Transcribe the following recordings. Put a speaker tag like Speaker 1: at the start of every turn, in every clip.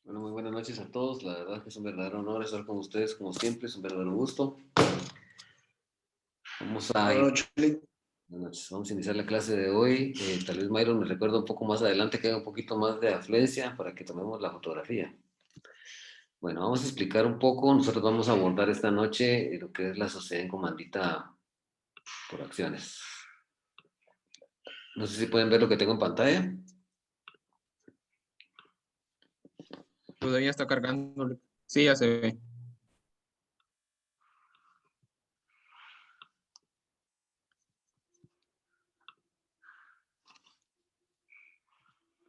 Speaker 1: Bueno, muy buenas noches a todos. La verdad que es un verdadero honor estar con ustedes como siempre, es un verdadero gusto. Vamos a,
Speaker 2: Buenas noches, Lee.
Speaker 1: Buenas noches. Vamos a iniciar la clase de hoy. Tal vez Myron me recuerda un poco más adelante que haga un poquito más de afluencia para que tomemos la fotografía. Bueno, vamos a explicar un poco. Nosotros vamos a abordar esta noche lo que es la sociedad en comandita por acciones. No sé si pueden ver lo que tengo en pantalla.
Speaker 3: Todavía está cargando. Sí, ya se ve.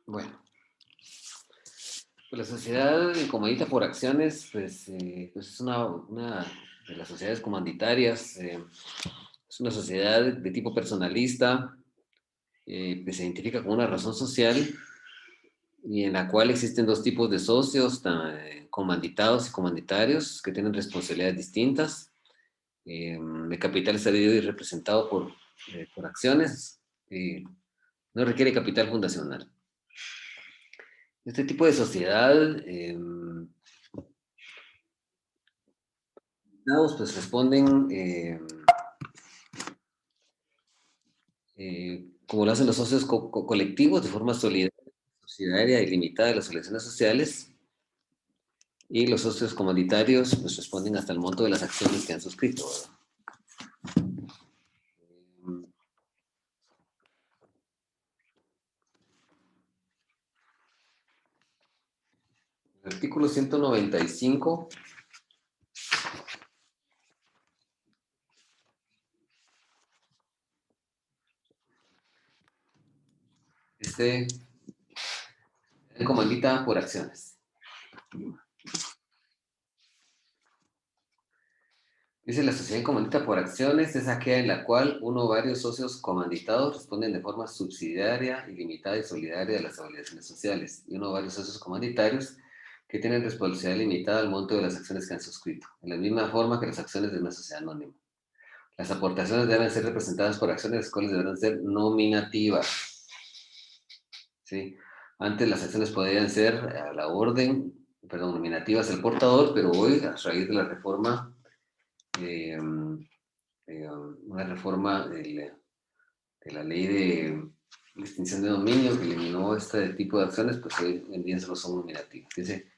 Speaker 1: Bueno, pues la sociedad comandita por acciones, pues es una de las sociedades comanditarias. Es una sociedad de tipo personalista que se identifica con una razón social y en la cual existen dos tipos de socios, comanditados y comanditarios, que tienen responsabilidades distintas. El capital está dividido y representado por acciones. No requiere capital fundacional. Este tipo de sociedad, pues responden como lo hacen los socios colectivos, de forma solidaria y limitada de las obligaciones sociales, y los socios comanditarios pues responden hasta el monto de las acciones que han suscrito, ¿verdad? El artículo 195 comandita por acciones. Dice: la sociedad comandita por acciones es aquella en la cual uno o varios socios comanditados responden de forma subsidiaria, ilimitada y solidaria de las obligaciones sociales, y uno o varios socios comanditarios que tienen responsabilidad limitada al monto de las acciones que han suscrito, en la misma forma que las acciones de una sociedad anónima. Las aportaciones deben ser representadas por acciones, las cuales deberán ser nominativas. ¿Sí? Antes las acciones podían ser a la orden, perdón, nominativas al portador, pero hoy, a raíz de la reforma, una reforma de la ley de extinción de dominio que eliminó este tipo de acciones, pues hoy en día solo son nominativas. Dice: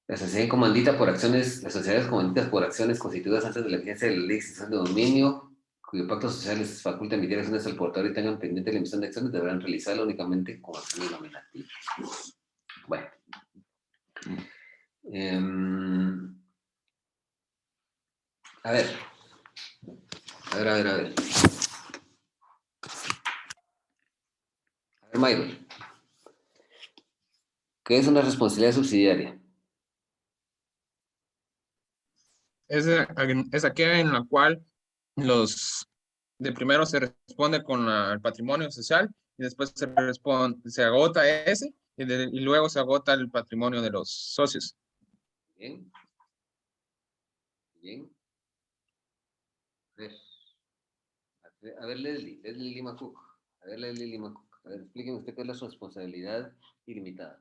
Speaker 1: la sociedad comandita por acciones, las sociedades comanditas por acciones constituidas antes de la vigencia de la ley de extinción de dominio, cuyo pacto social les faculta emitir acciones al portador y tengan pendiente la emisión de acciones, deberán realizarla únicamente con acciones nominativas. Bueno. A ver. A ver. A ver, Mayron. ¿Qué es una responsabilidad subsidiaria?
Speaker 3: Es aquella en la cual los de primero se responde con el patrimonio social y después se agota ese y luego se agota el patrimonio de los socios.
Speaker 1: Bien. Bien. A ver, Leslie Lima Cook. A ver, Leslie Lima Cook. A ver, explíqueme usted qué es la responsabilidad ilimitada.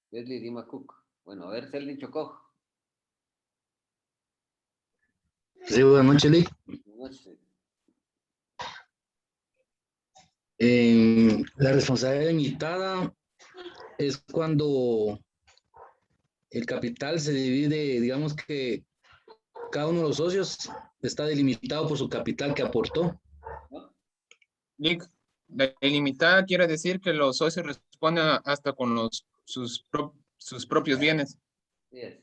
Speaker 1: Leslie Lima Cook. Bueno, a ver, Selin Chocó.
Speaker 2: Sí, buenas noches, Lee.
Speaker 1: Buenas noches.
Speaker 2: La responsabilidad limitada es cuando el capital se divide, digamos que cada uno de los socios está delimitado por su capital que aportó.
Speaker 3: Lic, la ilimitada quiere decir que los socios responden hasta con sus propios bienes.
Speaker 1: Sí es.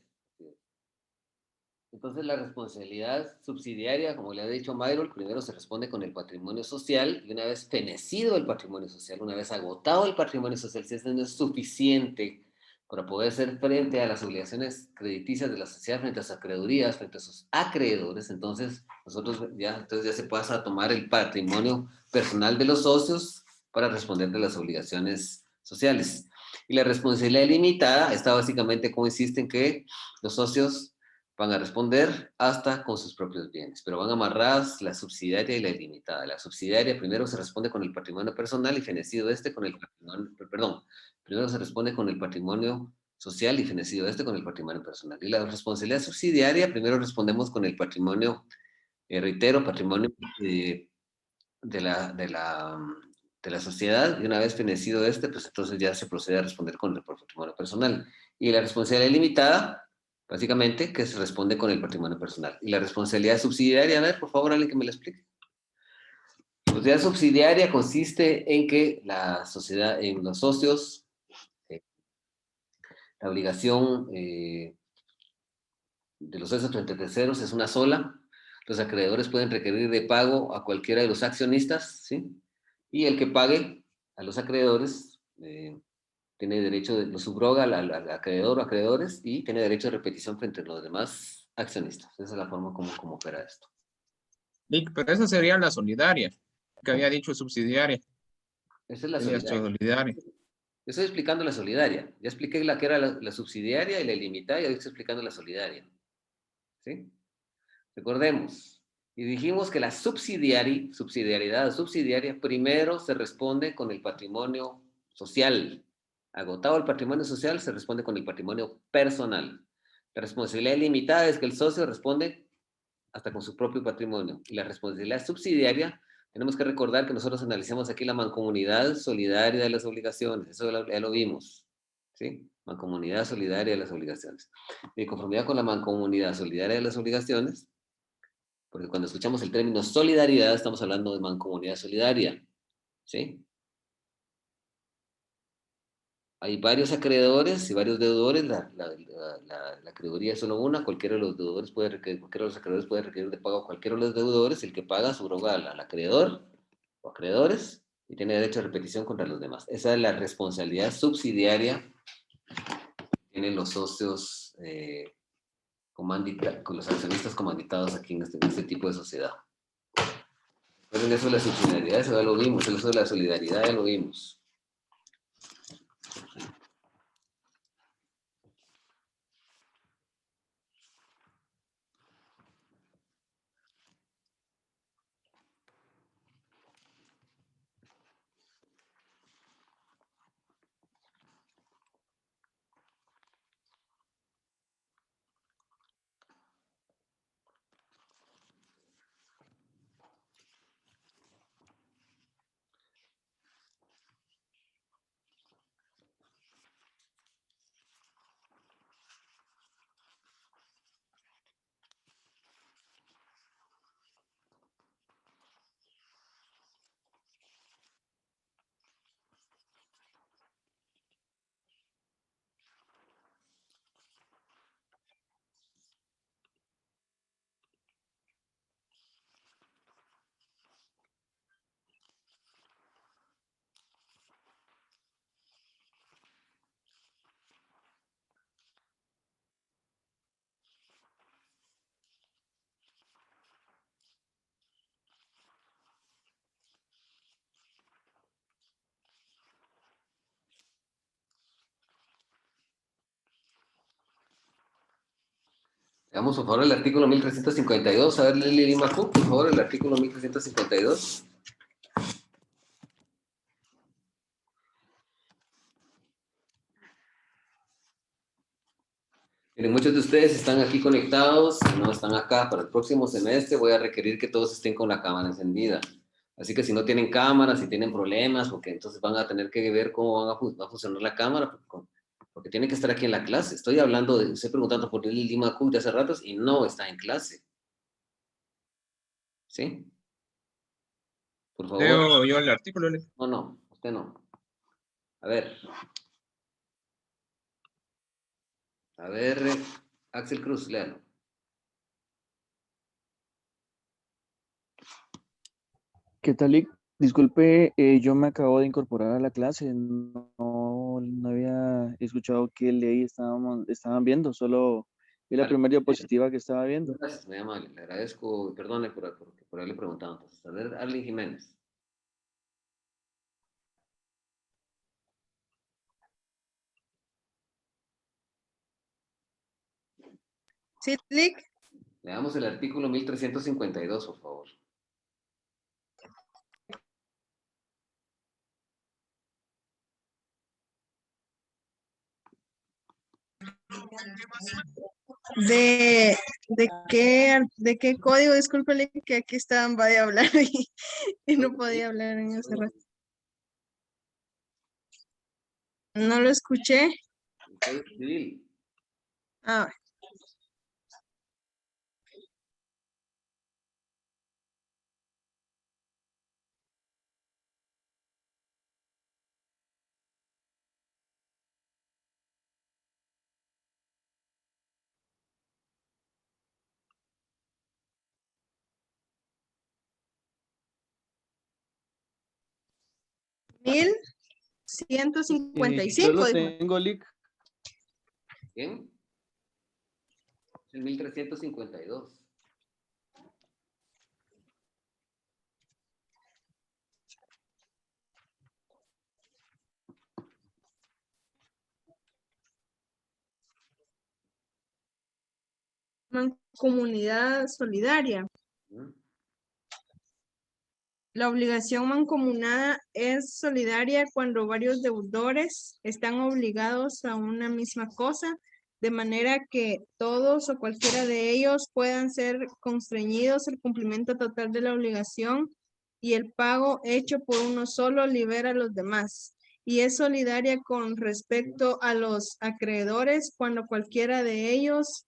Speaker 1: Entonces, la responsabilidad subsidiaria, como le ha dicho Myron, primero se responde con el patrimonio social, y una vez fenecido el patrimonio social, una vez agotado el patrimonio social, si este no es suficiente para poder hacer frente a las obligaciones crediticias de la sociedad frente a sus acreedurías, frente a sus acreedores, entonces ya se pasa a tomar el patrimonio personal de los socios para responder de las obligaciones sociales. Y la responsabilidad limitada está básicamente, consiste en que los socios van a responder hasta con sus propios bienes, pero van amarradas la subsidiaria y la ilimitada. La subsidiaria primero se responde con el patrimonio personal y fenecido este con el patrimonio, perdón, primero se responde con el patrimonio social y fenecido este con el patrimonio personal. Y la responsabilidad subsidiaria, primero respondemos con el patrimonio, reitero, patrimonio de la sociedad, y una vez fenecido este, pues entonces ya se procede a responder con el patrimonio personal. Y la responsabilidad limitada, básicamente, que se responde con el patrimonio personal. Y la responsabilidad subsidiaria, a ver, por favor, alguien que me la explique. La responsabilidad subsidiaria consiste en que la sociedad, en los socios, la obligación de los socios frente a terceros es una sola. Los acreedores pueden requerir de pago a cualquiera de los accionistas, ¿sí? Y el que pague a los acreedores tiene derecho, lo subroga al acreedor o acreedores y tiene derecho de repetición frente a los demás accionistas. Esa es la forma como opera esto.
Speaker 3: Lic, pero esa sería la solidaria, que había dicho subsidiaria.
Speaker 1: Esa es la
Speaker 3: Sería
Speaker 1: solidaria.
Speaker 3: solidaria.
Speaker 1: Yo estoy explicando la solidaria. Ya expliqué la que era la subsidiaria y la ilimitada, y ahora estoy explicando la solidaria. ¿Sí? Recordemos, y dijimos que la subsidiariedad subsidiaria primero se responde con el patrimonio social. Agotado el patrimonio social, se responde con el patrimonio personal. La responsabilidad limitada es que el socio responde hasta con su propio patrimonio. Y la responsabilidad subsidiaria, tenemos que recordar que nosotros analizamos aquí la mancomunidad solidaria de las obligaciones. Eso ya lo vimos. ¿Sí? Mancomunidad solidaria de las obligaciones. De conformidad con la mancomunidad solidaria de las obligaciones, porque cuando escuchamos el término solidaridad, estamos hablando de mancomunidad solidaria. ¿Sí? Hay varios acreedores y varios deudores. La acreeduría es solo una. Cualquiera de los deudores puede requerir, cualquiera de los acreedores puede requerir de pago a cualquiera de los deudores. El que paga subroga al acreedor o acreedores y tiene derecho a repetición contra los demás. Esa es la responsabilidad subsidiaria que tienen los socios con los accionistas comanditados aquí en este tipo de sociedad. Pero eso de la subsidiariedad, eso ya lo vimos. Eso de la solidaridad ya lo vimos. Veamos, por favor, el artículo 1352. A ver, Lili Lima Cook, por favor, el artículo 1352. Miren, muchos de ustedes están aquí conectados, no están acá. Para el próximo semestre voy a requerir que todos estén con la cámara encendida. Así que si no tienen cámara, si tienen problemas, porque entonces van a tener que ver cómo va a funcionar la cámara, porque tienen que estar aquí en la clase. Estoy preguntando por Lili Lima Cook de hace ratos y no está en clase. ¿Sí? Por favor.
Speaker 3: Leo yo el artículo.
Speaker 1: No, usted no. A ver. A ver, Axel Cruz, léalo.
Speaker 4: ¿Qué tal? Disculpe, yo me acabo de incorporar a la clase, no había escuchado qué ley estaban viendo, solo vi la
Speaker 1: Vale.
Speaker 4: primera diapositiva que estaba viendo.
Speaker 1: Gracias, muy amable. Le agradezco, perdone por haberle preguntado. Entonces, a ver, Arlene Jiménez.
Speaker 5: ¿Sí, Lick?
Speaker 1: Leamos el artículo 1352, por favor.
Speaker 5: ¿De qué código? Discúlpele que aquí estaban va a hablar y no podía hablar en ese rato. No lo escuché.
Speaker 1: El Código Civil.
Speaker 5: Ah,
Speaker 4: Yo
Speaker 5: 1155.
Speaker 4: lo
Speaker 5: Dijo.
Speaker 4: tengo, Lick.
Speaker 1: ¿Bien? Es el 1352.
Speaker 5: Mancomunidad solidaria.
Speaker 1: ¿Mm?
Speaker 5: La obligación mancomunada es solidaria cuando varios deudores están obligados a una misma cosa, de manera que todos o cualquiera de ellos puedan ser constreñidos al cumplimiento total de la obligación y el pago hecho por uno solo libera a los demás. Y es solidaria con respecto a los acreedores cuando cualquiera de ellos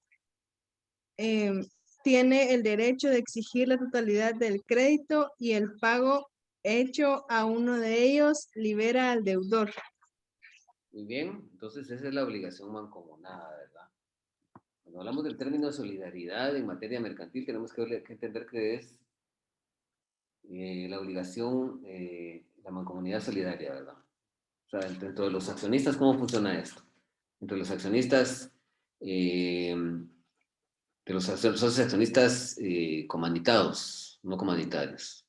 Speaker 5: tiene el derecho de exigir la totalidad del crédito y el pago hecho a uno de ellos libera al deudor.
Speaker 1: Muy bien, entonces esa es la obligación mancomunada, ¿verdad? Cuando hablamos del término solidaridad en materia mercantil, tenemos que entender que es la obligación, la mancomunidad solidaria, ¿verdad? O sea, dentro de los accionistas, ¿cómo funciona esto? Entre los accionistas, de los socios accionistas comanditados, no comanditarios.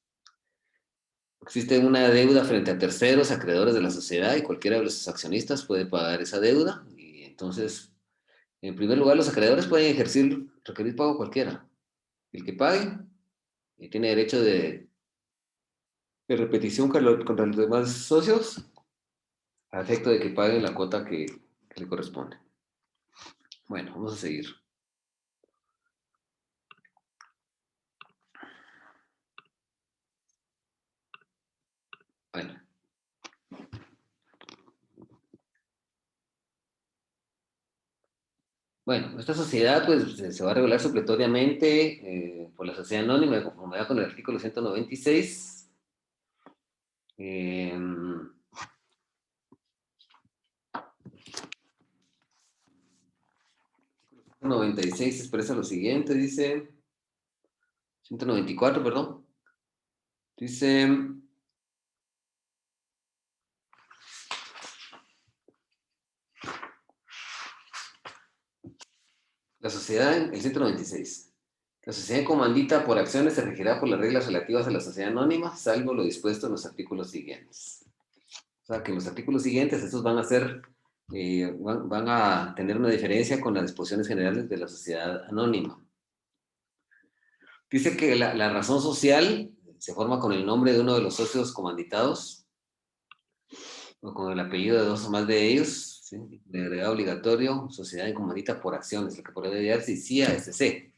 Speaker 1: Existe una deuda frente a terceros, acreedores de la sociedad, y cualquiera de los accionistas puede pagar esa deuda. Y entonces, en primer lugar, los acreedores pueden requerir pago cualquiera. El que pague tiene derecho de repetición contra los demás socios a efecto de que paguen la cuota que le corresponde. Bueno, vamos a seguir. Bueno. Bueno, esta sociedad pues se va a regular supletoriamente por la sociedad anónima de conformidad con el artículo 196. 96 expresa lo siguiente, dice, 194, perdón, dice, la sociedad, el 196, la sociedad comandita por acciones se regirá por las reglas relativas a la sociedad anónima, salvo lo dispuesto en los artículos siguientes. O sea, que en los artículos siguientes, estos van a ser, van a tener una diferencia con las disposiciones generales de la sociedad anónima. Dice que la razón social se forma con el nombre de uno de los socios comanditados o con el apellido de dos o más de ellos, ¿sí? De agregado obligatorio, sociedad comandita por acciones, lo que podría hallarse CIA SC.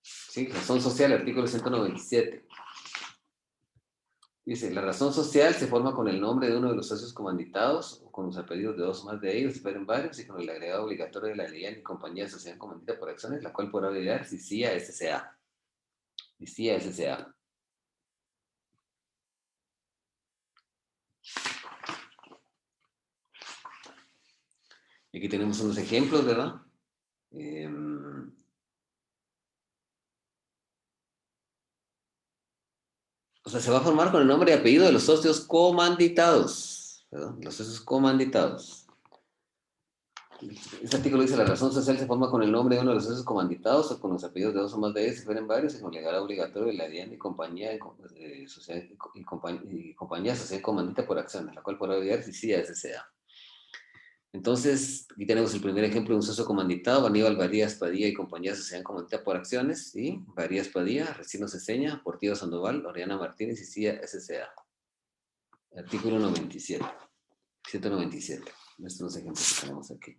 Speaker 1: ¿Sí? Razón social, artículo 197. Dice, la razón social se forma con el nombre de uno de los socios comanditados o con los apellidos de dos o más de ellos, si fueren varios, y con el agregado obligatorio de la ley y compañía de sociedad comandita por acciones, la cual podrá hallarse CIA SCA. Y CIA SCA. Y aquí tenemos unos ejemplos, ¿verdad? O sea, se va a formar con el nombre y apellido de los socios comanditados, ¿verdad? Los socios comanditados. Este artículo dice, la razón social se forma con el nombre de uno de los socios comanditados o con los apellidos de dos o más de ellos, si fueren varios, y con legal obligatorio de la DIAN y compañía, sociedad comandita por acciones, la cual podrá olvidar si sí a SCA. Entonces, aquí tenemos el primer ejemplo de un socio comanditado, Aníbal Varías Padilla y compañía de sociedad comanditada por acciones, ¿sí? Varías Padilla, Recinos Ceseña, Portillo Sandoval, Oriana Martínez y CIA SCA. Artículo 97. 197. Estos son los ejemplos que tenemos aquí.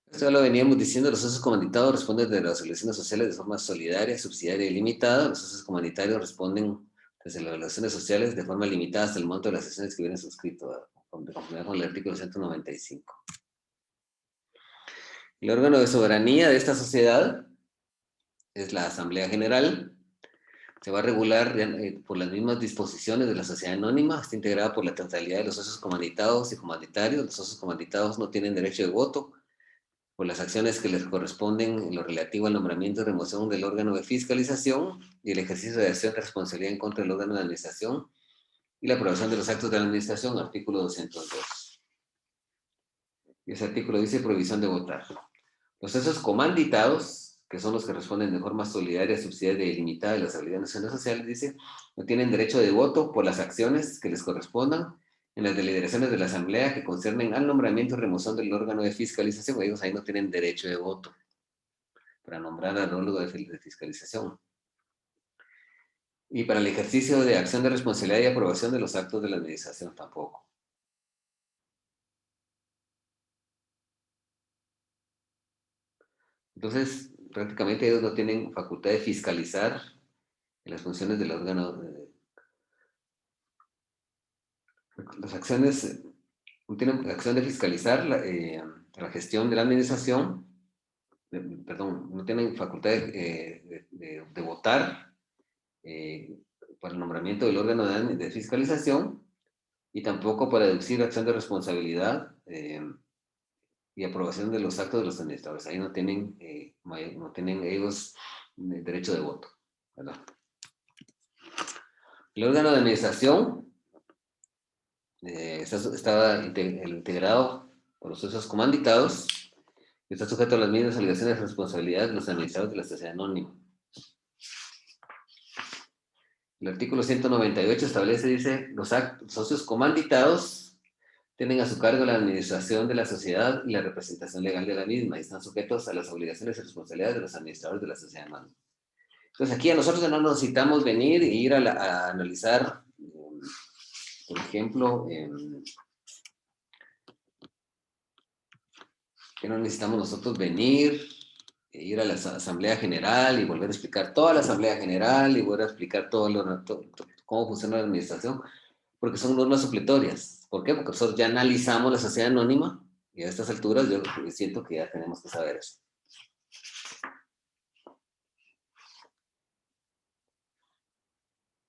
Speaker 1: Esto ya lo veníamos diciendo, los socios comanditados responden de las obligaciones sociales de forma solidaria, subsidiaria y limitada. Los socios comunitarios responden desde las obligaciones sociales de forma limitada hasta el monto de las acciones que vienen suscrito, de conformidad con el artículo 195. El órgano de soberanía de esta sociedad es la Asamblea General. Se va a regular por las mismas disposiciones de la sociedad anónima. Está integrada por la totalidad de los socios comanditados y comanditarios. Los socios comanditados no tienen derecho de voto por las acciones que les corresponden en lo relativo al nombramiento y remoción del órgano de fiscalización y el ejercicio de acción de responsabilidad en contra del órgano de administración y la aprobación de los actos de la administración, artículo 202. Y ese artículo dice prohibición de votar. Los socios comanditados, que son los que responden de forma solidaria, subsidiaria y ilimitada de las obligaciones sociales, dice, no tienen derecho de voto por las acciones que les correspondan en las deliberaciones de la Asamblea que concernen al nombramiento y remoción del órgano de fiscalización. Ellos ahí no tienen derecho de voto para nombrar al órgano de fiscalización. Y para el ejercicio de acción de responsabilidad y aprobación de los actos de la administración tampoco. Entonces, prácticamente ellos no tienen facultad de fiscalizar las funciones del órgano. Las acciones, no tienen acción de fiscalizar la gestión de la administración, perdón, no tienen facultad de votar para el nombramiento del órgano de fiscalización y tampoco para deducir acción de responsabilidad y aprobación de los actos de los administradores. Ahí no tienen ellos derecho de voto, ¿verdad? El órgano de administración estaba integrado por los socios comanditados y está sujeto a las mismas obligaciones y responsabilidades de los administradores de la sociedad anónima. El artículo 198 establece, dice, los socios comanditados tienen a su cargo la administración de la sociedad y la representación legal de la misma y están sujetos a las obligaciones y responsabilidades de los administradores de la sociedad anónima. Entonces aquí a nosotros ya no necesitamos venir e ir a analizar, por ejemplo, que no necesitamos nosotros venir e ir a la Asamblea General y volver a explicar toda la Asamblea General y volver a explicar cómo funciona la administración, porque son normas supletorias. ¿Por qué? Porque nosotros ya analizamos la sociedad anónima y a estas alturas yo siento que ya tenemos que saber eso.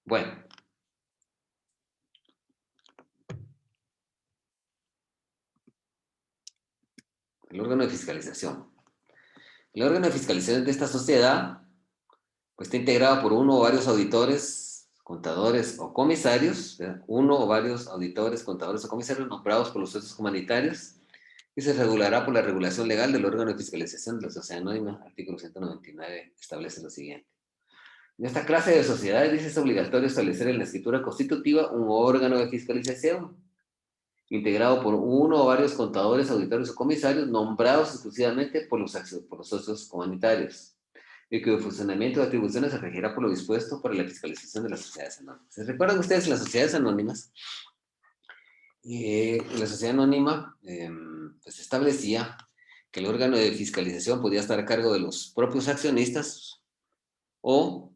Speaker 1: Bueno. El órgano de fiscalización. El órgano de fiscalización de esta sociedad pues, está integrado por uno o varios auditores, contadores o comisarios, ¿verdad? Uno o varios auditores, contadores o comisarios nombrados por los socios comunitarios y se regulará por la regulación legal del órgano de fiscalización de la sociedad anónima. Artículo 199 establece lo siguiente. En esta clase de sociedades dice es obligatorio establecer en la escritura constitutiva un órgano de fiscalización integrado por uno o varios contadores, auditores o comisarios nombrados exclusivamente por los socios comunitarios y cuyo funcionamiento de atribuciones se regirá por lo dispuesto para la fiscalización de las sociedades anónimas. ¿Se recuerdan ustedes las sociedades anónimas? La sociedad anónima pues establecía que el órgano de fiscalización podía estar a cargo de los propios accionistas o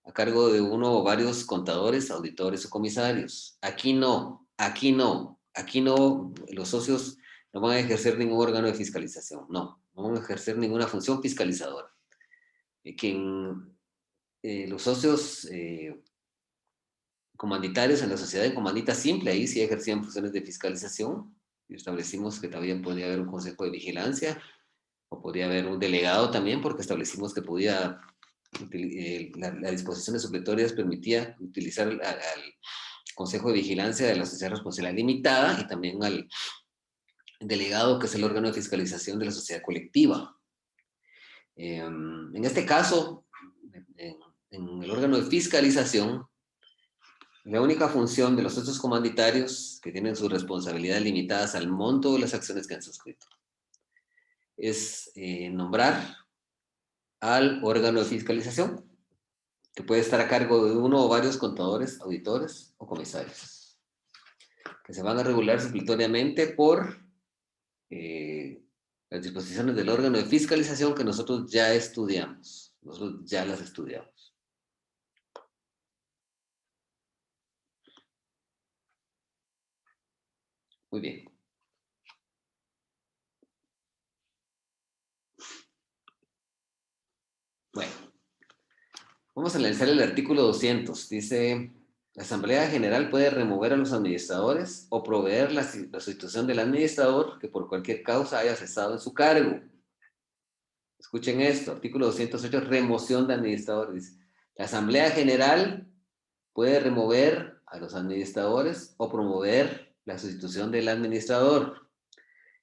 Speaker 1: a cargo de uno o varios contadores, auditores o comisarios. Aquí no, los socios no van a ejercer ningún órgano de fiscalización, no van a ejercer ninguna función fiscalizadora. Los socios comanditarios en la sociedad de comandita simple, ahí sí ejercían funciones de fiscalización, y establecimos que también podía haber un consejo de vigilancia, o podía haber un delegado también, porque establecimos que podía, las disposiciones supletorias permitía utilizar al Consejo de Vigilancia de la Sociedad Responsabilidad Limitada y también al delegado, que es el órgano de fiscalización de la sociedad colectiva. En este caso, en el órgano de fiscalización, La única función de los socios comanditarios, que tienen sus responsabilidades limitadas al monto de las acciones que han suscrito, es nombrar al órgano de fiscalización, que puede estar a cargo de uno o varios contadores, auditores o comisarios, que se van a regular supletoriamente por las disposiciones del órgano de fiscalización que nosotros ya estudiamos. Nosotros ya las estudiamos. Muy bien. Bueno, vamos a analizar el artículo 200. Dice, la Asamblea General puede remover a los administradores o proveer la sustitución del administrador que por cualquier causa haya cesado en su cargo. Escuchen esto, artículo 208, remoción de administradores. Dice, la Asamblea General puede remover a los administradores o promover la sustitución del administrador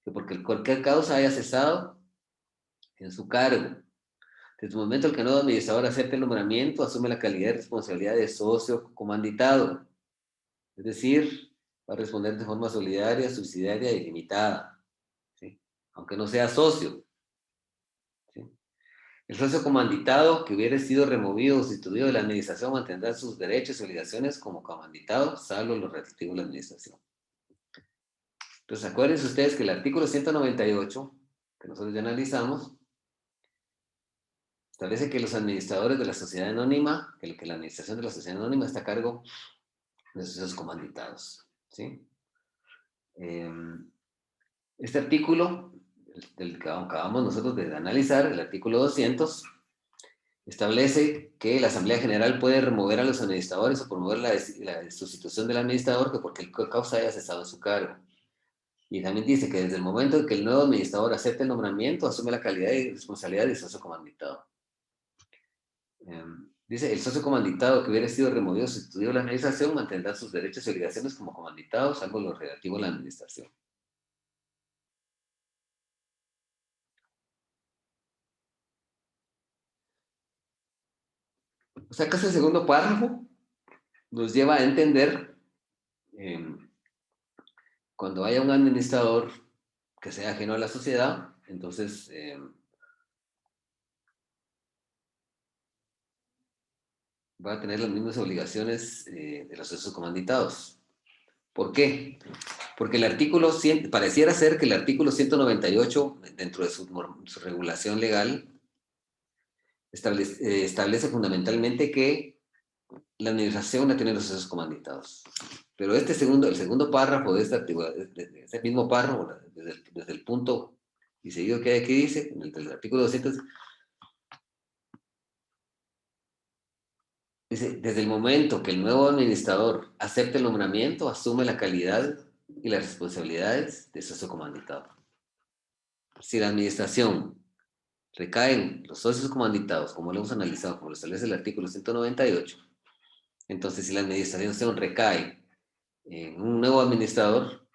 Speaker 1: que por cualquier causa haya cesado en su cargo. Desde el momento en que el nuevo administrador acepte el nombramiento, asume la calidad y responsabilidad de socio comanditado. Es decir, va a responder de forma solidaria, subsidiaria y limitada, ¿sí? Aunque no sea socio. ¿Sí? El socio comanditado que hubiera sido removido o sustituido de la administración mantendrá sus derechos y obligaciones como comanditado, salvo lo relativo a la administración. Entonces, acuérdense ustedes que el artículo 198, que nosotros ya analizamos, establece que los administradores de la sociedad anónima, que la administración de la sociedad anónima está a cargo de sus comanditados, ¿sí? Este artículo, del que acabamos nosotros de analizar, el artículo 200, establece que la Asamblea General puede remover a los administradores o promover la sustitución del administrador que por cualquier causa haya cesado en su cargo. Y también dice que desde el momento en que el nuevo administrador acepte el nombramiento, asume la calidad y responsabilidad de socio comanditado. Dice, el socio comanditado que hubiera sido removido o sustituido de la administración mantendrá sus derechos y obligaciones como comanditado, salvo lo relativo a la administración. O sea, que este segundo párrafo nos lleva a entender cuando haya un administrador que sea ajeno a la sociedad, entonces va a tener las mismas obligaciones de los socios comanditados. ¿Por qué? Porque el artículo 100, pareciera ser que el artículo 198, dentro de su regulación legal, establece fundamentalmente que la administración la tienen los socios comanditados. Pero el segundo párrafo de este artículo, de este mismo párrafo, desde el punto y seguido que hay aquí dice, en el artículo 200, dice, desde el momento que el nuevo administrador acepte el nombramiento, asume la calidad y las responsabilidades de socio comanditado. Si la administración recae en los socios comanditados, como lo hemos analizado, como lo establece el artículo 198, entonces si la administración recae en un nuevo administrador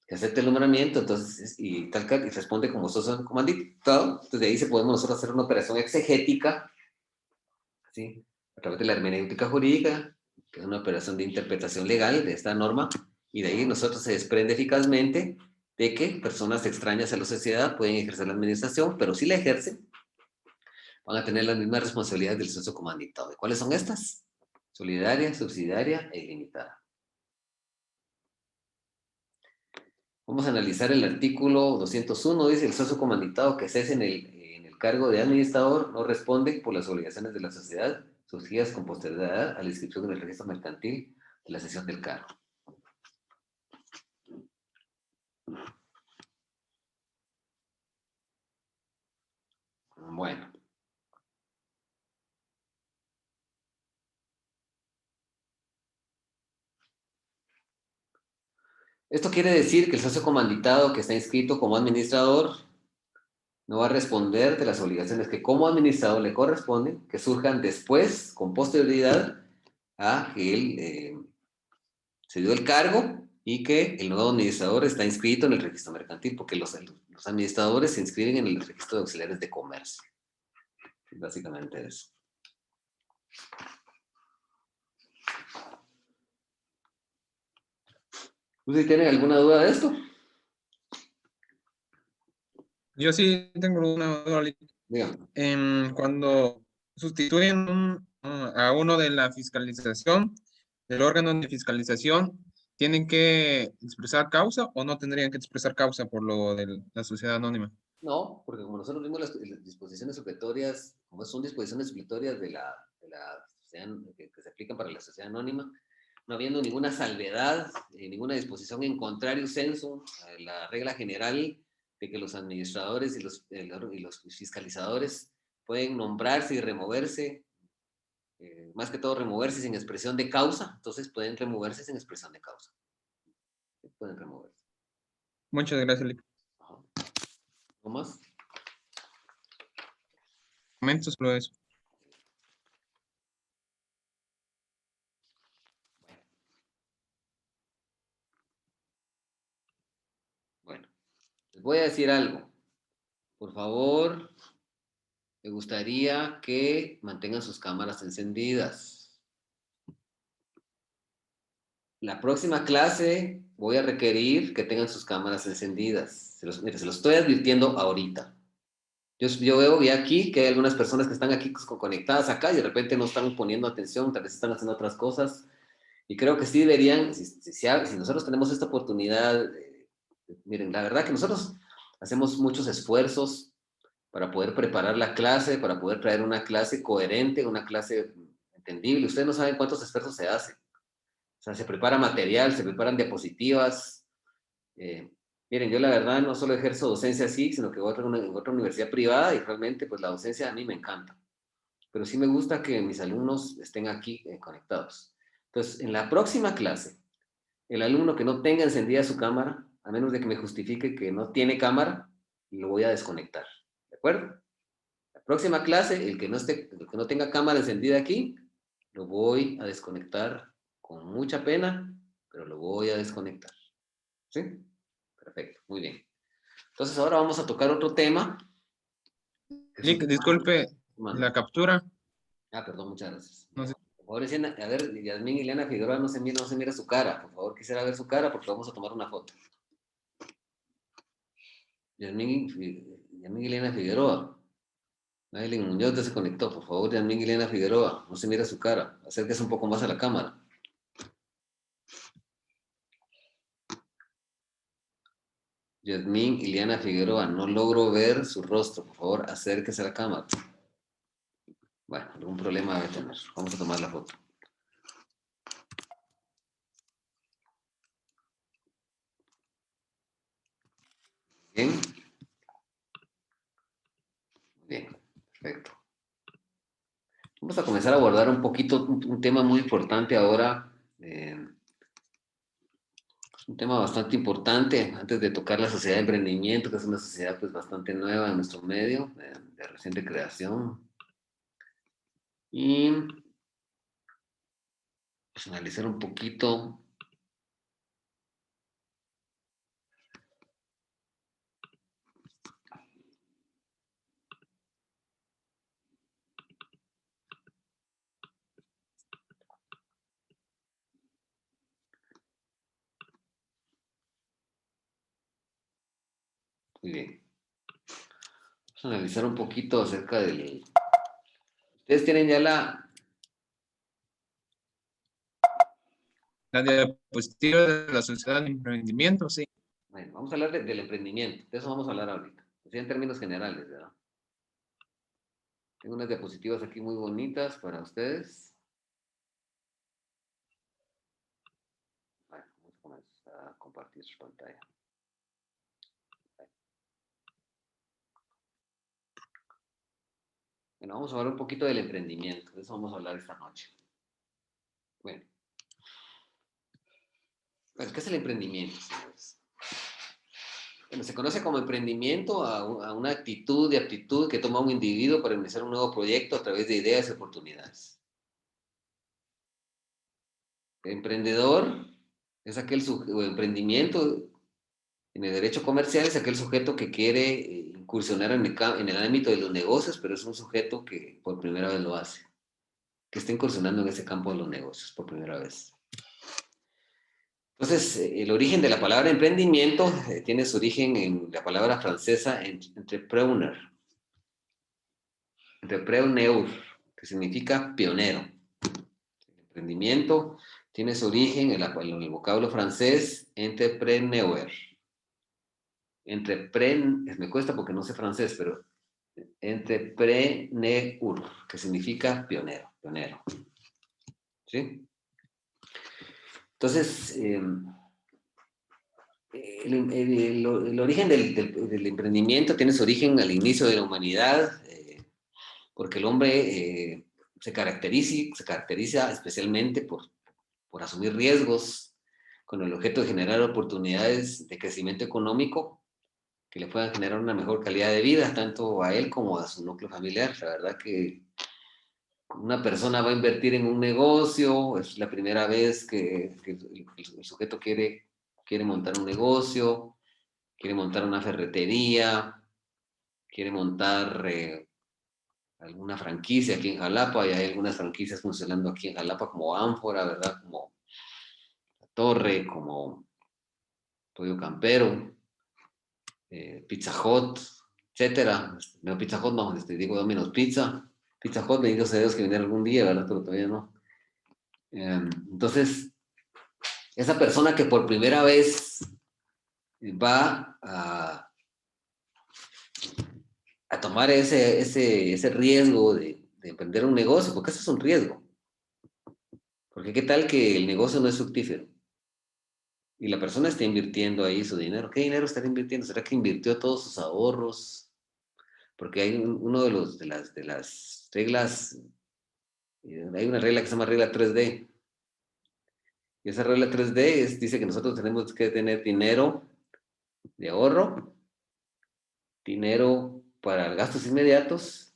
Speaker 1: que acepte el nombramiento, entonces, y responde como socio comanditado, entonces de ahí podemos nosotros hacer una operación exegética, ¿sí? A través de la hermenéutica jurídica, que es una operación de interpretación legal de esta norma, y de ahí nosotros se desprende eficazmente de que personas extrañas a la sociedad pueden ejercer la administración, pero si la ejercen, van a tener las mismas responsabilidades del socio comanditado. ¿Cuáles son estas? Solidaria, subsidiaria e ilimitada. Vamos a analizar el artículo 201, dice, el socio comanditado que cese en el cargo de administrador no responde por las obligaciones de la sociedad surgidas con posterioridad a la inscripción en el registro mercantil de la cesión del cargo. Bueno. Esto quiere decir que el socio comanditado que está inscrito como administrador no va a responder de las obligaciones que como administrador le corresponden, que surjan después, con posterioridad, a que él se dio el cargo y que el nuevo administrador está inscrito en el registro mercantil, porque los administradores se inscriben en el registro de auxiliares de comercio. Básicamente eso. ¿Ustedes tienen alguna duda de esto?
Speaker 3: Yo sí tengo una duda.
Speaker 1: Dígame.
Speaker 3: Cuando sustituyen a uno de la fiscalización, del órgano de fiscalización, ¿tienen que expresar causa o no tendrían que expresar causa por lo de la sociedad anónima?
Speaker 1: No, porque como nosotros vimos las disposiciones supletorias, como son disposiciones supletorias de la sociedad, que se aplican para la sociedad anónima, no habiendo ninguna salvedad, ninguna disposición en contrario sensu a la regla general de que los administradores y los fiscalizadores pueden nombrarse y removerse, más que todo removerse sin expresión de causa, entonces pueden removerse sin expresión de causa. Pueden removerse.
Speaker 3: Muchas gracias, Lic.
Speaker 1: Ajá. ¿No más?
Speaker 3: Momento solo eso.
Speaker 1: Bueno, les voy a decir algo. Por favor, me gustaría que mantengan sus cámaras encendidas. La próxima clase voy a requerir que tengan sus cámaras encendidas. Mire, se los estoy advirtiendo ahorita. Yo veo ya aquí que hay algunas personas que están aquí conectadas acá y de repente no están poniendo atención, tal vez están haciendo otras cosas. Y creo que sí deberían, si nosotros tenemos esta oportunidad, miren, la verdad que nosotros hacemos muchos esfuerzos para poder preparar la clase, para poder traer una clase coherente, una clase entendible. Ustedes no saben cuántos esfuerzos se hacen. O sea, se prepara material, se preparan diapositivas. Miren, yo la verdad no solo ejerzo docencia así, sino que voy a otra universidad privada y realmente pues la docencia a mí me encanta. Pero sí me gusta que mis alumnos estén aquí conectados. Entonces, en la próxima clase, el alumno que no tenga encendida su cámara, a menos de que me justifique que no tiene cámara, lo voy a desconectar. ¿De acuerdo? La próxima clase, el que no tenga cámara encendida aquí, lo voy a desconectar con mucha pena, pero lo voy a desconectar. ¿Sí? Perfecto, muy bien. Entonces ahora vamos a tocar otro tema.
Speaker 3: Lic, disculpe la captura.
Speaker 1: Ah, perdón, muchas gracias.
Speaker 3: No sé.
Speaker 1: Por favor, a ver, Yasmín Ileana Figueroa, no se mira su cara. Por favor, quisiera ver su cara porque vamos a tomar una foto. Yasmín Ileana Figueroa. Maylin Muñoz ya se conectó. Por favor, Yasmín Ileana Figueroa, no se mira su cara. Acérquese un poco más a la cámara. Yasmín Ileana Figueroa, no logro ver su rostro. Por favor, acérquese a la cámara. Bueno, algún problema debe tener. Vamos a tomar la foto. Bien. Bien, perfecto. Vamos a comenzar a abordar un poquito un tema muy importante ahora. Un tema bastante importante antes de tocar la sociedad de emprendimiento, que es una sociedad pues bastante nueva en nuestro medio, de reciente creación. Y pues, analizar un poquito muy bien. Vamos a analizar un poquito acerca del... Ustedes tienen ya
Speaker 3: La diapositiva de la sociedad de emprendimiento, sí.
Speaker 1: Bueno, vamos a hablar del emprendimiento. De eso vamos a hablar ahorita. Así en términos generales, ¿verdad? Tengo unas diapositivas aquí muy bonitas para ustedes. Bueno, vamos a comenzar a compartir su pantalla. Bueno, vamos a hablar un poquito del emprendimiento. De eso vamos a hablar esta noche. Bueno, ¿qué es el emprendimiento, señores? Bueno, se conoce como emprendimiento a una actitud y aptitud que toma un individuo para iniciar un nuevo proyecto a través de ideas y oportunidades. El emprendedor es o emprendimiento en el derecho comercial es aquel sujeto que quiere incursionar en el ámbito de los negocios, pero es un sujeto que por primera vez lo hace, que está incursionando en ese campo de los negocios por primera vez. Entonces, el origen de la palabra emprendimiento tiene su origen en la palabra francesa entrepreneur, entrepreneur, que significa pionero. El emprendimiento tiene su origen en el vocablo francés entrepreneur. Me cuesta porque no sé francés, pero entrepreneur, que significa pionero, pionero. ¿Sí? Entonces, el origen del emprendimiento tiene su origen al inicio de la humanidad, porque el hombre se caracteriza especialmente por asumir riesgos con el objeto de generar oportunidades de crecimiento económico que le puedan generar una mejor calidad de vida, tanto a él como a su núcleo familiar. La verdad que una persona va a invertir en un negocio, es la primera vez que el sujeto quiere montar un negocio, quiere montar una ferretería, quiere montar alguna franquicia aquí en Jalapa, y hay algunas franquicias funcionando aquí en Jalapa como Ánfora, ¿verdad? Como La Torre, como Pollo Campero, Pizza Hut, etcétera. No, Pizza Hut no, digo Domino's Pizza. Pizza Hut, bendito sea Dios que viniera algún día, ¿verdad? Pero todavía no. Entonces, esa persona que por primera vez va a tomar ese riesgo de emprender un negocio, porque eso es un riesgo. Porque qué tal que el negocio no es fructífero y la persona está invirtiendo ahí su dinero. ¿Qué dinero estará invirtiendo? ¿Será que invirtió todos sus ahorros? Porque hay uno de las reglas, hay una regla que se llama regla 3D. Y esa regla 3D dice que nosotros tenemos que tener dinero de ahorro, dinero para gastos inmediatos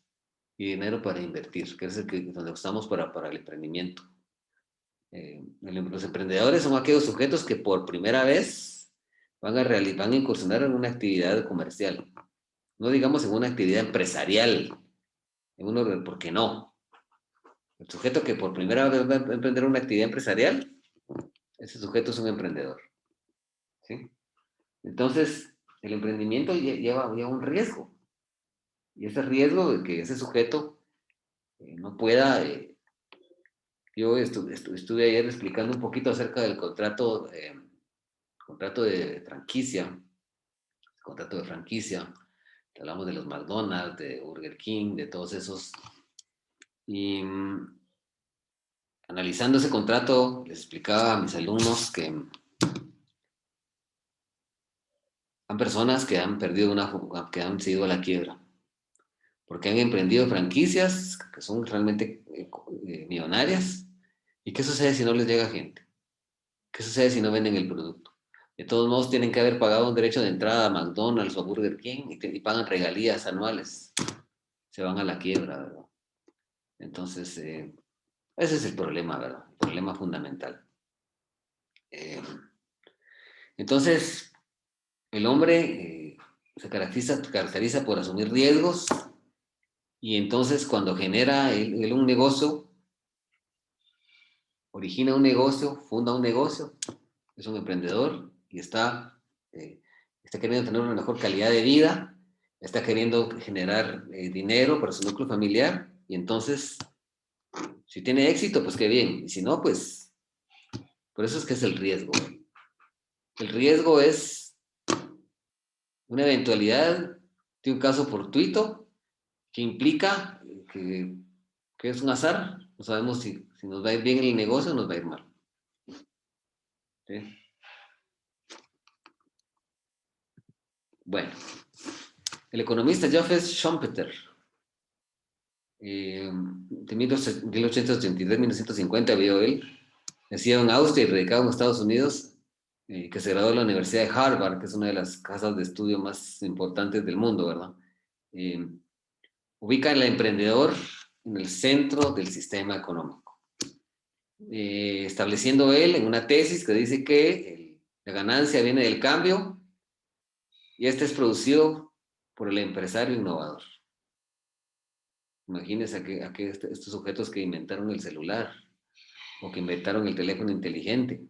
Speaker 1: y dinero para invertir, que es donde usamos para el emprendimiento. Los emprendedores son aquellos sujetos que por primera vez van a incursionar en una actividad comercial, no digamos en una actividad empresarial, ¿por qué no? El sujeto que por primera vez va a emprender una actividad empresarial, ese sujeto es un emprendedor, ¿sí? Entonces, el emprendimiento lleva un riesgo, y ese riesgo de que ese sujeto no pueda... yo estuve ayer explicando un poquito acerca del contrato de franquicia, contrato de franquicia, hablamos de los McDonald's, de Burger King, de todos esos, y analizando ese contrato, les explicaba a mis alumnos que han personas que han perdido que han sido a la quiebra, porque han emprendido franquicias que son realmente millonarias. ¿Y qué sucede si no les llega gente? ¿Qué sucede si no venden el producto? De todos modos, tienen que haber pagado un derecho de entrada a McDonald's o a Burger King y pagan regalías anuales. Se van a la quiebra, ¿verdad? Entonces, ese es el problema, ¿verdad? El problema fundamental. Entonces, el hombre se caracteriza por asumir riesgos, y entonces cuando genera él un negocio, origina un negocio, funda un negocio, es un emprendedor y está queriendo tener una mejor calidad de vida, está queriendo generar dinero para su núcleo familiar, y entonces, si tiene éxito, pues qué bien, y si no, pues, por eso es que es el riesgo. El riesgo es una eventualidad de un caso fortuito que implica que es un azar, no sabemos si nos va a ir bien el negocio o nos va a ir mal. ¿Sí? Bueno, el economista Joseph Schumpeter, de 1883-1950 vivió él, nacido en Austria y radicado en Estados Unidos, que se graduó de la Universidad de Harvard, que es una de las casas de estudio más importantes del mundo, ¿verdad? Ubica al emprendedor en el centro del sistema económico, estableciendo él en una tesis que dice que la ganancia viene del cambio y este es producido por el empresario innovador. Imagínense a estos sujetos que inventaron el celular o que inventaron el teléfono inteligente.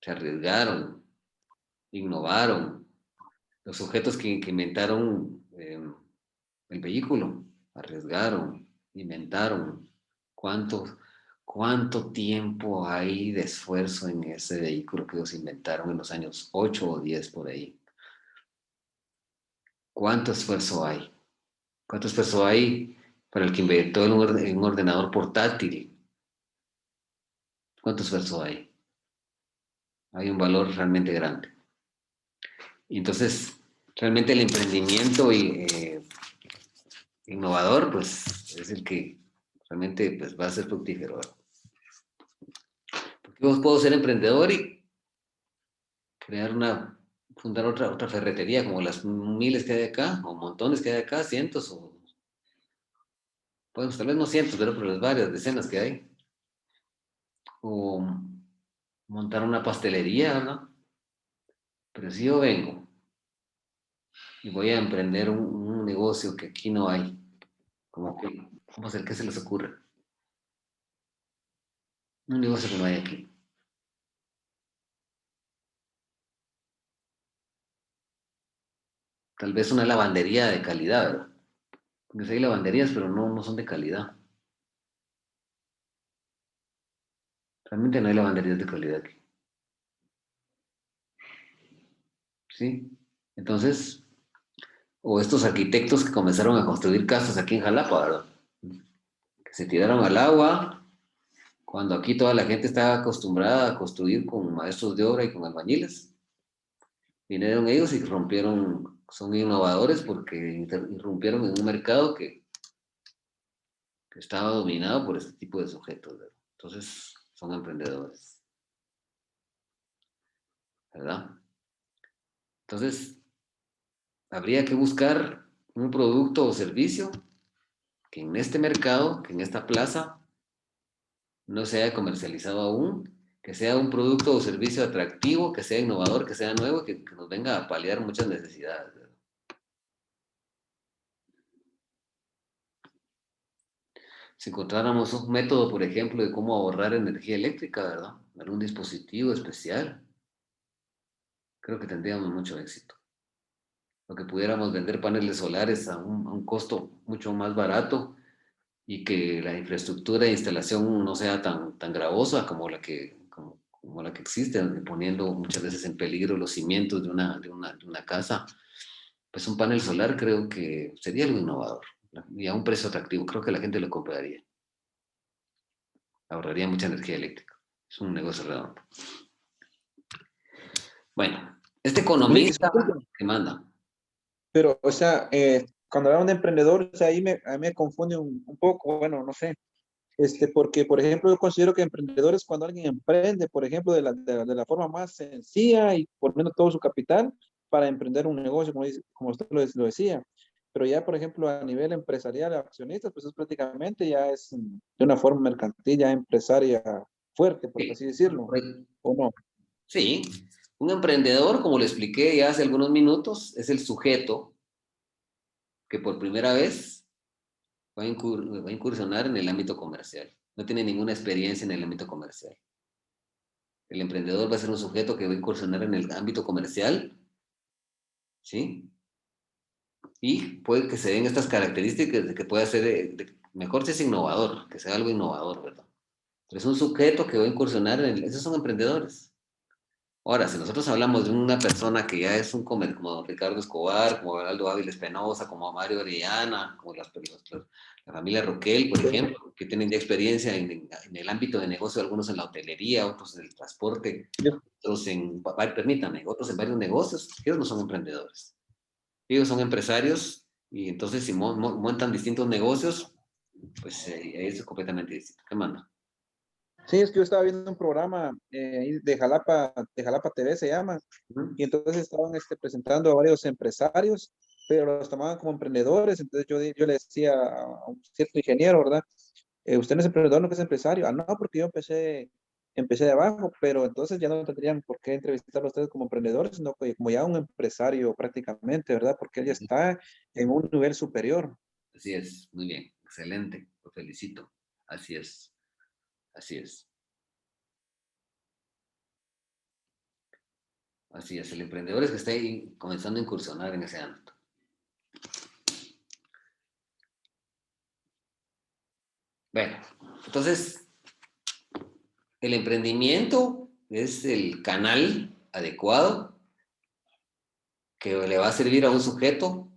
Speaker 1: se arriesgaron, innovaron. Los sujetos que inventaron el vehículo, arriesgaron, inventaron. ¿Cuánto tiempo hay de esfuerzo en ese vehículo que ellos inventaron en los años 8 o 10 por ahí? ¿Cuánto esfuerzo hay? ¿Cuánto esfuerzo hay para el que inventó un ordenador portátil? ¿Cuánto esfuerzo hay? Hay un valor realmente grande. Y entonces, realmente el emprendimiento innovador, pues, es el que realmente pues, va a ser fructífero. Porque yo puedo ser emprendedor y fundar otra ferretería, como las miles que hay acá, o montones que hay acá, cientos, o pues tal vez no cientos, pero las varias, decenas que hay. O montar una pastelería, ¿verdad? Pero si yo vengo y voy a emprender un negocio que aquí no hay, ¿cómo hacer? ¿Qué se les ocurre? Un negocio que no hay aquí. Tal vez una lavandería de calidad, ¿verdad? Porque sí hay lavanderías, pero no son de calidad. Realmente no hay lavanderías de calidad aquí. ¿Sí? Entonces, o estos arquitectos que comenzaron a construir casas aquí en Jalapa, ¿verdad? Que se tiraron al agua, cuando aquí toda la gente estaba acostumbrada a construir con maestros de obra y con albañiles. Vinieron ellos y son innovadores porque irrumpieron en un mercado que estaba dominado por este tipo de sujetos, ¿verdad? Entonces, son emprendedores, ¿verdad? Entonces, habría que buscar un producto o servicio que en este mercado, que en esta plaza, no se haya comercializado aún, que sea un producto o servicio atractivo, que sea innovador, que sea nuevo, que nos venga a paliar muchas necesidades, ¿verdad? Si encontráramos un método, por ejemplo, de cómo ahorrar energía eléctrica, ¿verdad? Algún dispositivo especial, creo que tendríamos mucho éxito. O que pudiéramos vender paneles solares a un costo mucho más barato y que la infraestructura de instalación no sea tan gravosa como la que existe, poniendo muchas veces en peligro los cimientos de una casa. Pues un panel solar creo que sería algo innovador y a un precio atractivo. Creo que la gente lo compraría. Ahorraría mucha energía eléctrica. Es un negocio redondo. Bueno, este
Speaker 6: Lick,
Speaker 1: economista
Speaker 6: disculpe,
Speaker 1: que manda.
Speaker 6: pero, o sea, cuando hablamos de emprendedores, o sea, a mí me confunde un poco, bueno, no sé, porque, por ejemplo, yo considero que emprendedores cuando alguien emprende, por ejemplo, de la forma más sencilla y poniendo todo su capital para emprender un negocio, como usted lo decía. Pero ya, por ejemplo, a nivel empresarial, accionistas, pues es prácticamente ya es de una forma mercantil, ya empresaria fuerte, por
Speaker 1: Sí,
Speaker 6: así decirlo, ¿o no?
Speaker 1: sí, un emprendedor, como le expliqué ya hace algunos minutos, es el sujeto que por primera vez va a incursionar en el ámbito comercial. No tiene ninguna experiencia en el ámbito comercial. El emprendedor va a ser un sujeto que va a incursionar en el ámbito comercial, ¿sí? Y puede que se den estas características de que pueda ser, mejor si es innovador, que sea algo innovador, ¿verdad? Pero es un sujeto que va a incursionar esos son emprendedores. Ahora, si nosotros hablamos de una persona que ya es un como Ricardo Escobar, como Aldo Ávila Espinosa, como Mario Orellana, como la familia Roquel, por ejemplo, que tienen ya experiencia en el ámbito de negocio, algunos en la hotelería, otros en el transporte, permítame, otros en varios negocios, ellos no son emprendedores. Ellos son empresarios y entonces si montan distintos negocios, pues ahí es completamente distinto. ¿Qué manda?
Speaker 6: Sí, es que yo estaba viendo un programa ahí de Jalapa TV se llama, y entonces estaban presentando a varios empresarios, pero los tomaban como emprendedores. Entonces yo le decía a un cierto ingeniero, ¿verdad? ¿Usted no es emprendedor, no que es empresario? Ah, no, porque yo empecé de abajo, pero entonces ya no tendrían por qué entrevistarlo a ustedes como emprendedores, sino que como ya un empresario prácticamente, ¿verdad? Porque él ya está en un nivel superior.
Speaker 1: Así es, muy bien, excelente, lo felicito. Así es, así es. Así es, el emprendedor es que está ahí comenzando a incursionar en ese ámbito. Bueno, entonces, el emprendimiento es el canal adecuado que le va a servir a un sujeto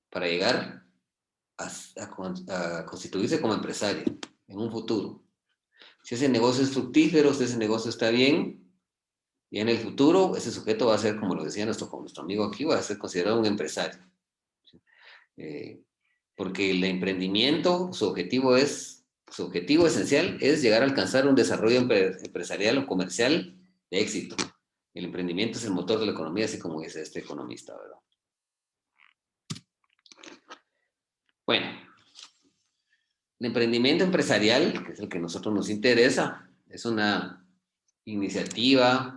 Speaker 1: para llegar a constituirse como empresario en un futuro. Si ese negocio es fructífero, si ese negocio está bien, y en el futuro ese sujeto va a ser, como lo decía nuestro amigo aquí, va a ser considerado un empresario. Porque el emprendimiento, su objetivo esencial es llegar a alcanzar un desarrollo empresarial o comercial de éxito. El emprendimiento es el motor de la economía, así como dice este economista, ¿verdad? Bueno, el emprendimiento empresarial, que es el que a nosotros nos interesa, es una iniciativa,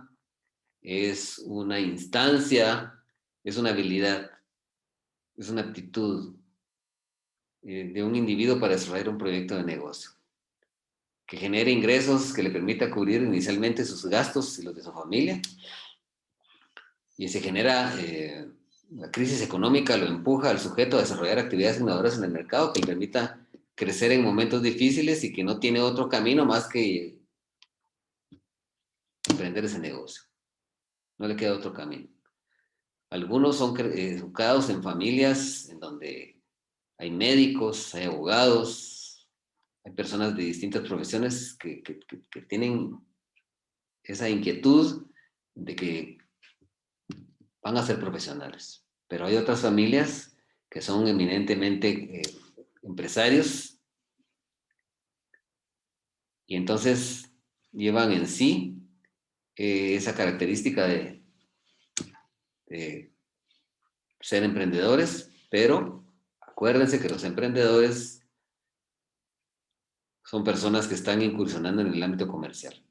Speaker 1: es una instancia, es una habilidad, es una aptitud de un individuo para desarrollar un proyecto de negocio que genere ingresos que le permita cubrir inicialmente sus gastos y los de su familia. Y se genera, la crisis económica lo empuja al sujeto a desarrollar actividades innovadoras en el mercado que le permita crecer en momentos difíciles y que no tiene otro camino más que emprender ese negocio. No le queda otro camino. Algunos son educados en familias en donde hay médicos, hay abogados, hay personas de distintas profesiones que tienen esa inquietud de que van a ser profesionales. Pero hay otras familias que son eminentemente empresarios y entonces llevan en sí esa característica de ser emprendedores, pero acuérdense que los emprendedores son personas que están incursionando en el ámbito comercial.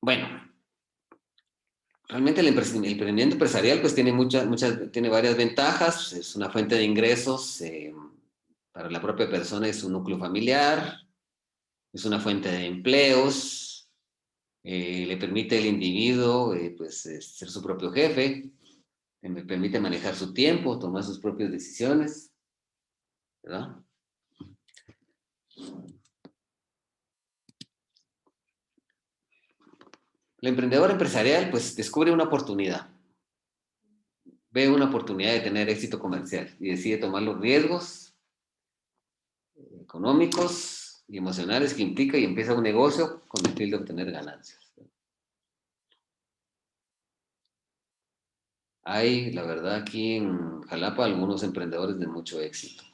Speaker 1: Bueno, realmente el emprendimiento empresarial pues tiene tiene varias ventajas. Es una fuente de ingresos para la propia persona, es un núcleo familiar, es una fuente de empleos, le permite al individuo pues, ser su propio jefe, le permite manejar su tiempo, tomar sus propias decisiones, ¿verdad? El emprendedor empresarial pues descubre una oportunidad, ve una oportunidad de tener éxito comercial y decide tomar los riesgos económicos y emocionales que implica y empieza un negocio con el fin de obtener ganancias. Hay, la verdad, aquí en Jalapa algunos emprendedores de mucho éxito,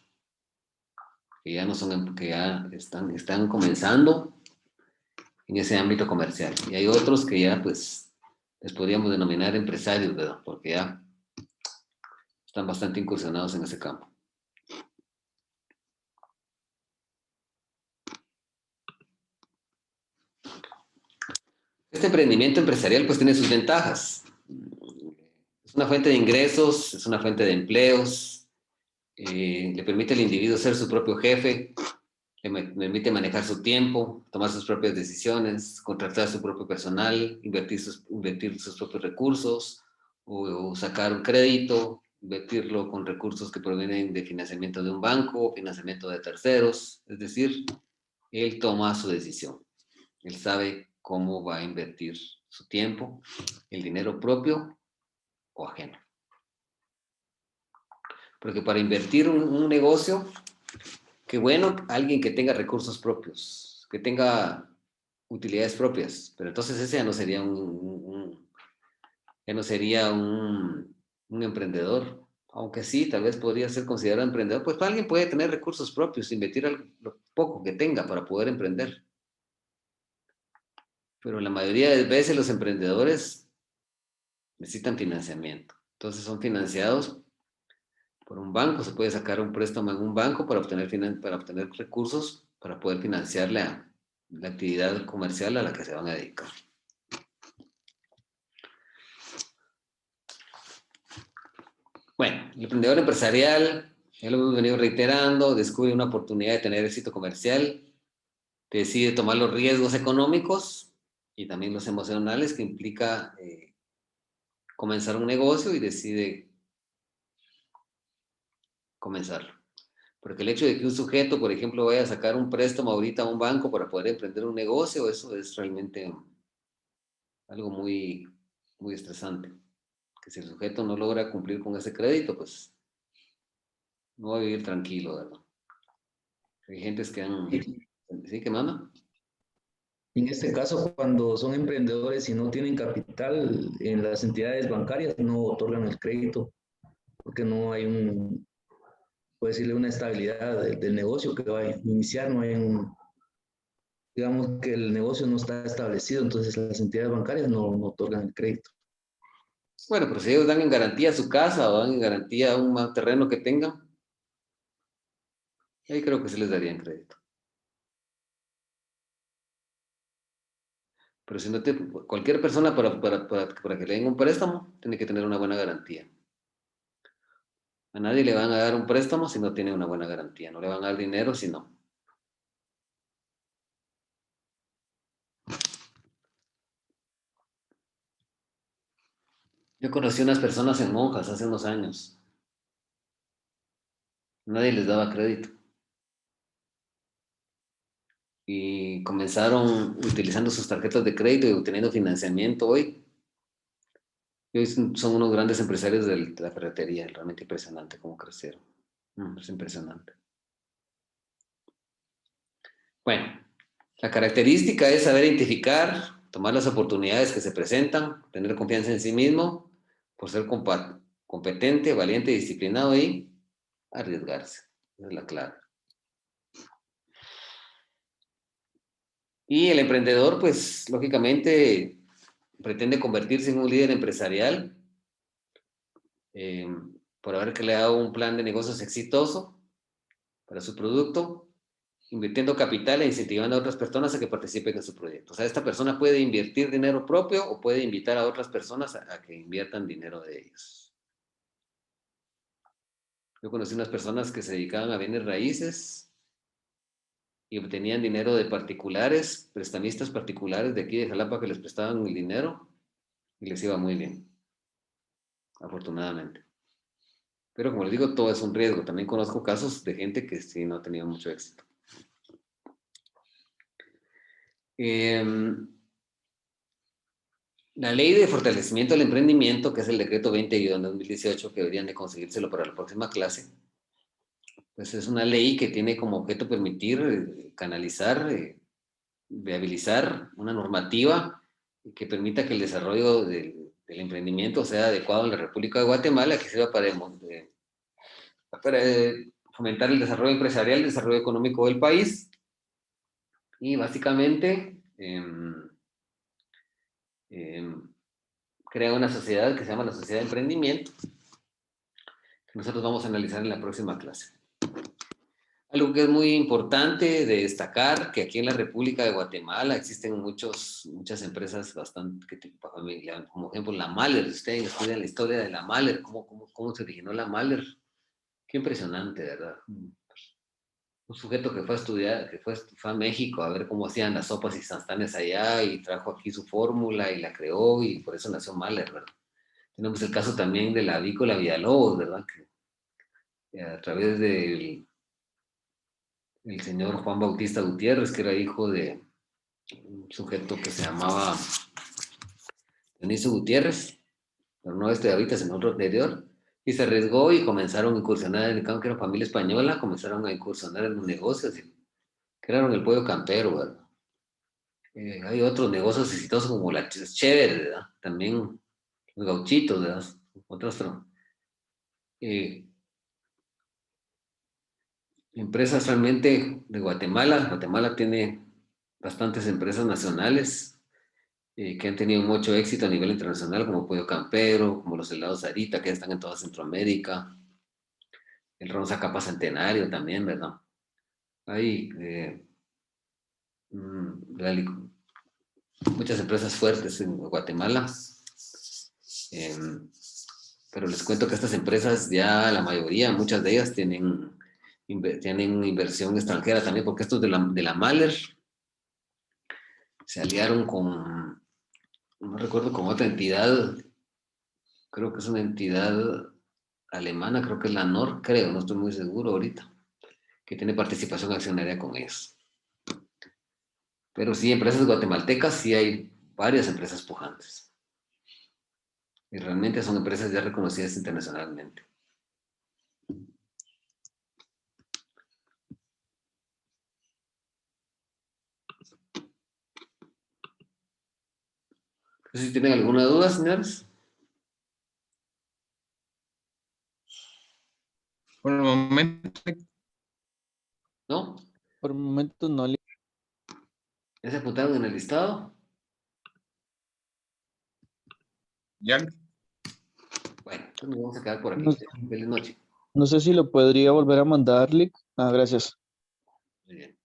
Speaker 1: que ya no son, que ya están comenzando en ese ámbito comercial. Y hay otros que ya, pues, les podríamos denominar empresarios, ¿verdad? Porque ya están bastante incursionados en ese campo. Este emprendimiento empresarial, pues, tiene sus ventajas. Es una fuente de ingresos, es una fuente de empleos, le permite al individuo ser su propio jefe, le permite manejar su tiempo, tomar sus propias decisiones, contratar su propio personal, invertir sus propios recursos, o sacar un crédito, invertirlo con recursos que provienen de financiamiento de un banco, financiamiento de terceros. Es decir, él toma su decisión. Él sabe cómo va a invertir su tiempo, el dinero propio o ajeno. Porque para invertir un negocio, qué bueno alguien que tenga recursos propios, que tenga utilidades propias, pero entonces ese ya no sería un emprendedor, aunque sí, tal vez podría ser considerado emprendedor, pues alguien puede tener recursos propios, invertir lo poco que tenga para poder emprender. Pero la mayoría de veces los emprendedores necesitan financiamiento, entonces son financiados por un banco, se puede sacar un préstamo en un banco para obtener recursos para poder financiar la actividad comercial a la que se van a dedicar. Bueno, el emprendedor empresarial, ya lo hemos venido reiterando, descubre una oportunidad de tener éxito comercial, decide tomar los riesgos económicos y también los emocionales que implica comenzar un negocio y decide comenzarlo. Porque el hecho de que un sujeto, por ejemplo, vaya a sacar un préstamo ahorita a un banco para poder emprender un negocio, eso es realmente algo muy, muy estresante. Que si el sujeto no logra cumplir con ese crédito, pues no va a vivir tranquilo, ¿verdad? Hay gentes que han... ¿Sí? ¿Qué manda?
Speaker 2: En este caso, cuando son emprendedores y no tienen capital, en las entidades bancarias no otorgan el crédito, porque no hay puede decirle, una estabilidad del negocio que va a iniciar, no hay digamos que el negocio no está establecido, entonces las entidades bancarias no otorgan el crédito.
Speaker 1: Bueno, pero si ellos dan en garantía su casa o dan en garantía un terreno que tengan, ahí creo que sí les darían crédito. Pero si no cualquier persona para que le den un préstamo, tiene que tener una buena garantía. A nadie le van a dar un préstamo si no tiene una buena garantía. No le van a dar dinero si no. Yo conocí unas personas en Monjas hace unos años. Nadie les daba crédito. Y comenzaron utilizando sus tarjetas de crédito y obteniendo financiamiento hoy. Y hoy son unos grandes empresarios de la ferretería. Realmente impresionante cómo crecieron. Es impresionante. Bueno, la característica es saber identificar, tomar las oportunidades que se presentan, tener confianza en sí mismo, por ser competente, valiente, disciplinado y arriesgarse. Esa es la clave. Y el emprendedor, pues, lógicamente, pretende convertirse en un líder empresarial por haber creado un plan de negocios exitoso para su producto, invirtiendo capital e incentivando a otras personas a que participen en su proyecto. O sea, esta persona puede invertir dinero propio o puede invitar a otras personas a que inviertan dinero de ellos. Yo conocí unas personas que se dedicaban a bienes raíces y obtenían dinero de particulares, prestamistas particulares de aquí de Jalapa que les prestaban el dinero y les iba muy bien, afortunadamente. Pero como les digo, todo es un riesgo. También conozco casos de gente que sí no ha tenido mucho éxito. La ley de fortalecimiento del emprendimiento, que es el decreto 20-2018, que deberían de conseguírselo para la próxima clase, pues es una ley que tiene como objeto permitir canalizar, viabilizar una normativa que permita que el desarrollo del emprendimiento sea adecuado en la República de Guatemala, que sirva para fomentar el desarrollo empresarial, el desarrollo económico del país y básicamente crea una sociedad que se llama la Sociedad de Emprendimiento, que nosotros vamos a analizar en la próxima clase. Algo que es muy importante de destacar, que aquí en la República de Guatemala existen muchas empresas bastante, como ejemplo la Mahler. Ustedes estudian la historia de la Mahler, cómo se originó la Mahler. Qué impresionante, ¿verdad? Un sujeto que fue a estudiar, que fue a México a ver cómo hacían las sopas instantáneas allá y trajo aquí su fórmula y la creó y por eso nació Mahler, ¿verdad? Tenemos el caso también de la avícola Villalobos, ¿verdad? Que a través del señor Juan Bautista Gutiérrez, que era hijo de un sujeto que se llamaba Dionisio Gutiérrez, pero no de ahorita, sino otro anterior, y se arriesgó y comenzaron a incursionar en el campo, que era familia española, comenzaron a incursionar en los negocios, y crearon el pollo campero, ¿verdad? Hay otros negocios exitosos como la Chévere, ¿verdad? También los gauchitos, ¿verdad? Otros empresas realmente de Guatemala. Guatemala tiene bastantes empresas nacionales que han tenido mucho éxito a nivel internacional, como Pollo Campero, como los helados Sarita, que están en toda Centroamérica, el ron Zacapa Centenario también, ¿verdad? Hay muchas empresas fuertes en Guatemala, pero les cuento que estas empresas ya la mayoría, muchas de ellas tienen inversión extranjera también, porque estos de la Mahler se aliaron con, no recuerdo, con otra entidad, creo que es una entidad alemana, creo que es la NOR, creo, no estoy muy seguro ahorita, que tiene participación accionaria con ellos. Pero sí, empresas guatemaltecas, sí hay varias empresas pujantes. Y realmente son empresas ya reconocidas internacionalmente. No sé si tienen alguna duda, señores.
Speaker 3: Por el momento,
Speaker 1: ¿No?
Speaker 4: Por el momento no.
Speaker 1: ¿Ya se apuntaron en el listado?
Speaker 3: ya
Speaker 1: Bueno, entonces nos vamos a quedar por aquí.
Speaker 4: No,
Speaker 1: Feliz noche.
Speaker 4: no sé si lo podría volver a mandar, Lick. Ah, gracias.
Speaker 1: Muy bien.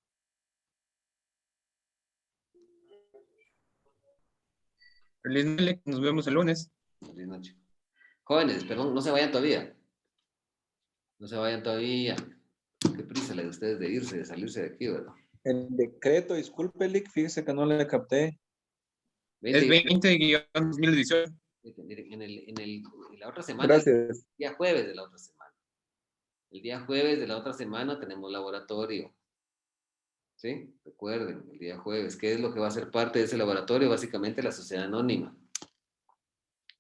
Speaker 3: feliz noche, nos vemos el lunes.
Speaker 1: Feliz noche. Jóvenes, perdón, no se vayan todavía. No se vayan todavía. Qué prisa la de ustedes de irse, de salirse de aquí, ¿verdad?
Speaker 6: El decreto, disculpe, Lick, fíjese que no le capté.
Speaker 3: Es
Speaker 1: 20.
Speaker 3: 20-2018.
Speaker 1: Miren, en la otra semana,
Speaker 6: Gracias.
Speaker 1: el día jueves de la otra semana. El día jueves de la otra semana tenemos laboratorio. ¿Sí? Recuerden, el día jueves. ¿Qué es lo que va a ser parte de ese laboratorio? Básicamente la sociedad anónima.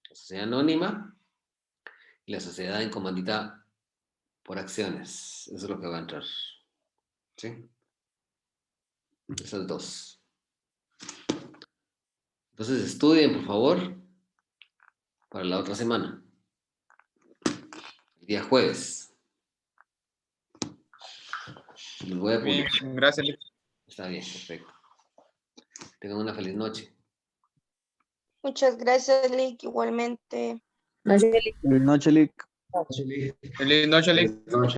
Speaker 1: La sociedad anónima y la sociedad en comandita por acciones. Eso es lo que va a entrar. ¿Sí? Esas dos. Entonces estudien, por favor, para la otra semana. El día jueves. Les voy a
Speaker 3: Bien,
Speaker 1: publicar.
Speaker 3: gracias.
Speaker 1: Está bien, perfecto. Tengan una feliz noche.
Speaker 7: Muchas gracias, Lick, igualmente.
Speaker 4: Buenas noches, Lick.
Speaker 3: Feliz noche, Lick.